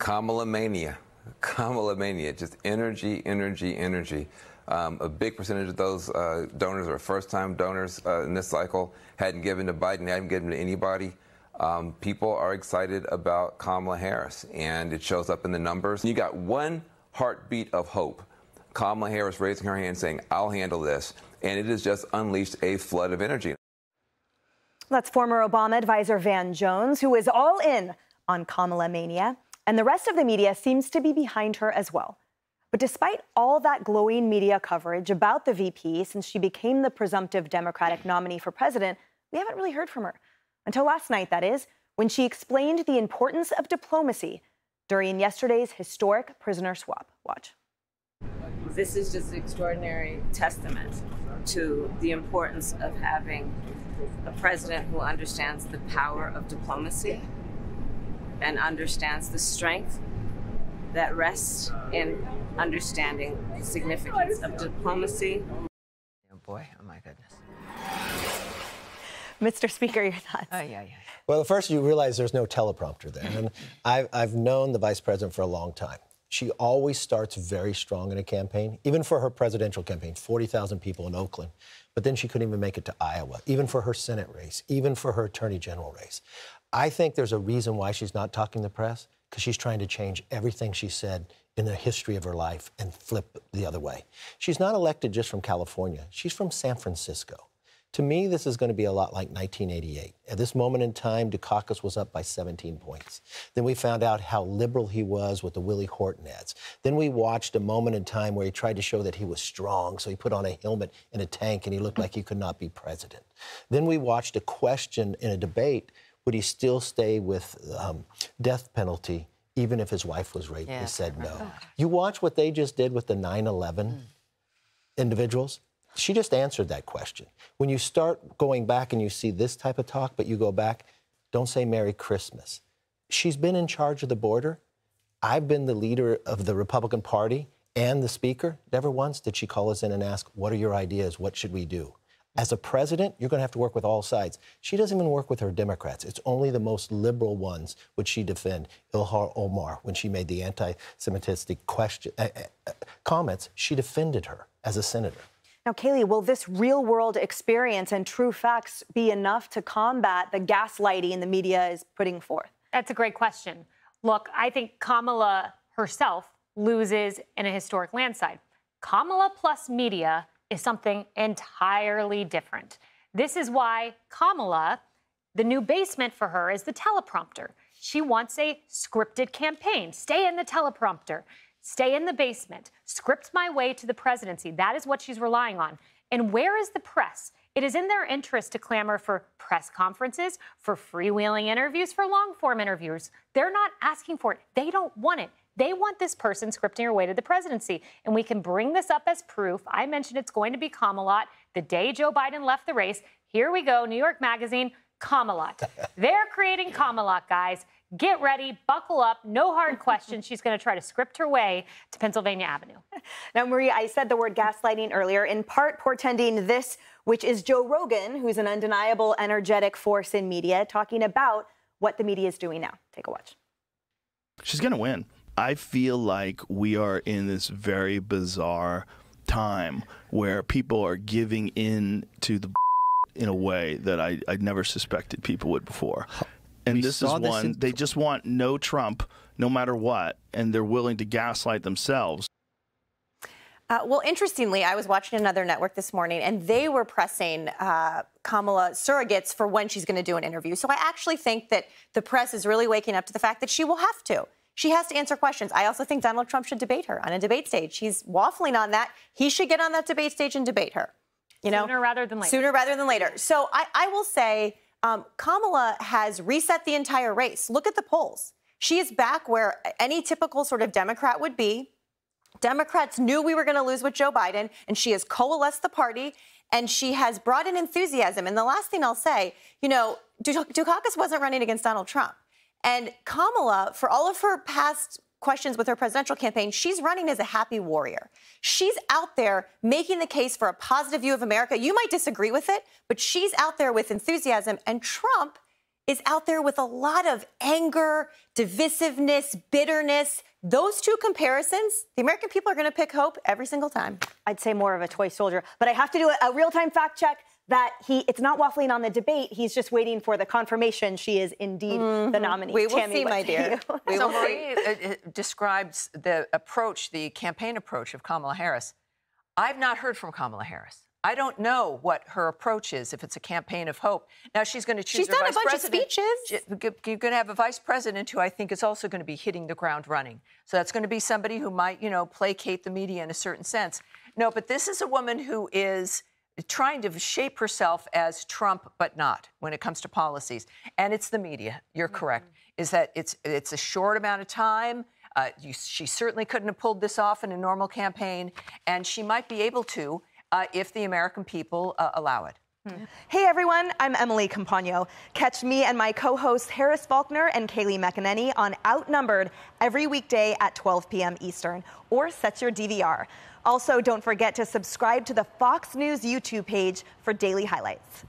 Kamala mania. Kamala mania. Just energy, energy, energy. A big percentage of those donors are first-time donors in this cycle. Hadn't given to Biden, hadn't given to anybody. People are excited about Kamala Harris, and it shows up in the numbers. You got one heartbeat of hope. Kamala Harris raising her hand saying, I'll handle this. And it has just unleashed a flood of energy. That's former Obama advisor Van Jones, who is all in on Kamala mania. And the rest of the media seems to be behind her as well. But despite all that glowing media coverage about the VP since she became the presumptive Democratic nominee for president, we haven't really heard from her. Until last night, that is, when she explained the importance of diplomacy during yesterday's historic prisoner swap. Watch. This is just an extraordinary testament to the importance of having a president who understands the power of diplomacy and understands the strength that rests in understanding the significance of diplomacy. Oh boy, oh my goodness. Mr. Speaker, your thoughts? Yeah. Well, first you realize there's no teleprompter there. And I've known the vice president for a long time. She always starts very strong in a campaign, even for her presidential campaign, 40,000 people in Oakland. But then she couldn't even make it to Iowa, even for her Senate race, even for her attorney general race. I think there's a reason why she's not talking to the press, because she's trying to change everything she said in the history of her life and flip the other way. She's not elected just from California. She's from San Francisco. To me, this is going to be a lot like 1988. At this moment in time, Dukakis was up by 17 points. Then we found out how liberal he was with the Willie Horton ads. Then we watched a moment in time where he tried to show that he was strong, so he put on a helmet in a tank and he looked like he could not be president. Then we watched a question in a debate, would he still stay with death penalty even if his wife was raped? He said no. You watch what they just did with the 9/11 individuals. She just answered that question. When you start going back and you see this type of talk, but you go back, don't say Merry Christmas. She's been in charge of the border. I've been the leader of the Republican Party and the Speaker. Never once did she call us in and ask, what are your ideas? What should we do? As a president, you're going to have to work with all sides. She doesn't even work with her Democrats. It's only the most liberal ones which she defend. Ilhan Omar, when she made the anti-Semitic comments, she defended her as a senator. Now, Kayleigh, will this real-world experience and true facts be enough to combat the gaslighting the media is putting forth? That's a great question. Look, I think Kamala herself loses in a historic landslide. Kamala plus media is something entirely different. This is why Kamala, the new basement for her is the teleprompter. She wants a scripted campaign. Stay in the teleprompter. Stay in the basement, script my way to the presidency. That is what she's relying on. And where is the press? It is in their interest to clamor for press conferences, for freewheeling interviews, for long-form interviews. They're not asking for it. They don't want it. They want this person scripting her way to the presidency. And we can bring this up as proof. I mentioned it's going to be Kamala the day Joe Biden left the race. Here we go, New York Magazine, Kamala. They're creating Kamala, guys. Get ready, buckle up, no hard questions. She's going to try to script her way to Pennsylvania Avenue. Now, Marie, I said the word gaslighting earlier, in part portending this, which is Joe Rogan, who's an undeniable, energetic force in media, talking about what the media is doing now. Take a watch. She's going to win. I feel like we are in this very bizarre time where people are giving in to the in a way that I never suspected people would before. And this is one, they just want no Trump, no matter what, and they're willing to gaslight themselves. Well, interestingly, I was watching another network this morning, and they were pressing Kamala surrogates for when she's going to do an interview. So I actually think that the press is really waking up to the fact that she will have to. She has to answer questions. I also think Donald Trump should debate her on a debate stage. He's waffling on that. He should get on that debate stage and debate her. You know, sooner rather than later. Sooner rather than later. So I will say Kamala has reset the entire race. Look at the polls. She is back where any typical sort of Democrat would be. Democrats knew we were going to lose with Joe Biden, and she has coalesced the party, and she has brought in enthusiasm. And the last thing I'll say, you know, Dukakis wasn't running against Donald Trump. And Kamala, for all of her past questions with her presidential campaign, she's running as a happy warrior. She's out there making the case for a positive view of America. You might disagree with it, but she's out there with enthusiasm. And Trump is out there with a lot of anger, divisiveness, bitterness. Those two comparisons, the American people are going to pick Hope every single time. I'd say more of a toy soldier, but I have to do a real-time fact check that it's not waffling on the debate. He's just waiting for the confirmation she is indeed the nominee. We will Tammy, see, what my say dear. you? We So will see. Marie describes the approach, the campaign approach of Kamala Harris. I've not heard from Kamala Harris. I don't know what her approach is, if it's a campaign of hope. Now, she's going to choose She's her done a vice bunch of president. speeches. You're going to have a vice president who I think is also going to be hitting the ground running. So that's going to be somebody who might, placate the media in a certain sense. No, but this is a woman who is trying to shape herself as Trump, but not when it comes to policies. And it's the media. You're correct. Is that it's a short amount of time. She certainly couldn't have pulled this off in a normal campaign, and she might be able to if the American people allow it. Hey everyone, I'm Emily Campagno. Catch me and my co-hosts Harris Faulkner and Kaylee McEnany on Outnumbered every weekday at 12 p.m. Eastern, or set your DVR. Also, don't forget to subscribe to the Fox News YouTube page for daily highlights.